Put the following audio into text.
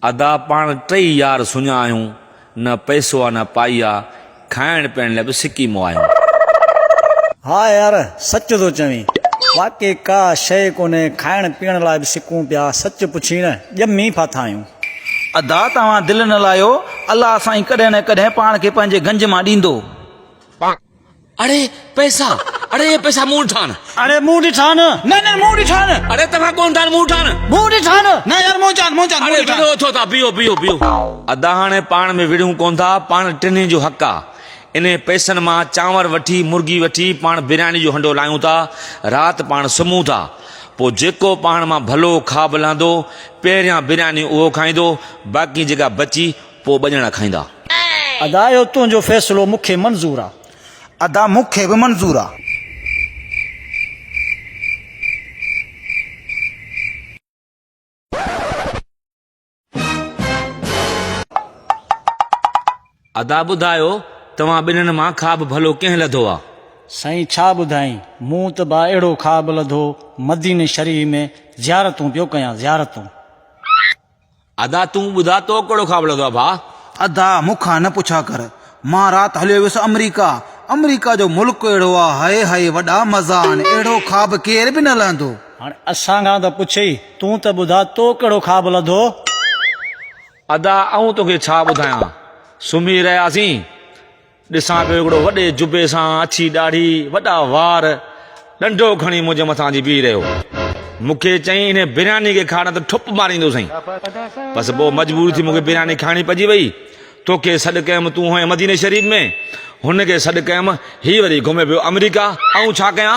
अदा पाण टई यार सुञा आहियूं न पैसो आहे न पाई आहे खाइण पीअण लाइ बि सिकी मों आहियूं। हा यार सच थो चवीं वाकई का शइ कोन्हे खाइण पीअण लाइ बि सिकूं पिया सच पुछी न ॼमी फाथा आहियूं। अदा तव्हां दिलि न लायो अलाह साईं कॾहिं न कॾहिं पाण खे पंहिंजे गंज मां ॾींदो। अरे पैसा मुंहुं ठान अरे मुंहुं ॾिठा न मुंहुं ॾिठा न अरे तव्हां कोन ठान मुंहुं ठान मुंहुं ॾिठा न यार अरे विड़ो थो था बीहो अदा हाणे पाण में विड़ूं कोन था पाण टिनी जो हक़ आहे। इन पैसनि मां चांवर वठी मुर्गी वठी पाण बिरयानी जो हंडो लायूं था राति पाण सुम्हूं था पोइ जेको पाण मां भलो खाब लांदो पहिरियां बिरयानी उहो खाईंदो बाक़ी जेका बची पोइ ॿ ॼणा खाईंदा। अदा जो तुंहिंजो फ़ैसिलो मूंखे मंज़ूर आहे। अदा मूंखे बि मंज़ूर आहे। अदा ॿुधायो तव्हां ॿिन्हिनि मां खाब भलो कंहिं लधो आहे? साईं छा ॿुधाई मूं त बा अहिड़ो खाब लधो मदीने शरीफ़ में ज़ियारतूं पियो कयां ज़ियारतूं। अदा तूं ॿुधा तो कहिड़ो खाब लधो आहे भाउ? अदा मूंखां न पुछा कर मां राति हलियो वियुसि अमेरिका जो मुल्क अहिड़ो आहे हाय हाय वॾा मज़ा आहिनि अहिड़ो खाब केर बि न लहंदो। हाणे असां खां त पुछई तूं त ॿुधा तो कहिड़ो खाब लधो? अदा आऊं तोखे छा ॿुधायां सुम्ही रहियासीं ॾिसां पियो हिकिड़ो वॾे जुबे सां अछी ॾाढ़ी वॾा वार ॾंडो खणी मुंहिंजे मथां जी बीह रहियो मूंखे चईं हिन बिरयानी खे खाइण त ठुप मारींदो साईं बसि पोइ मजबूरी थी मूंखे बिरयानी खाइणी पइजी वई तोखे सॾु कयमि तूं हुएं मदीने शरीफ़ में हुनखे सॾु कयमि हीअ वरी घुमे पियो अमेरिका ऐं छा कयां।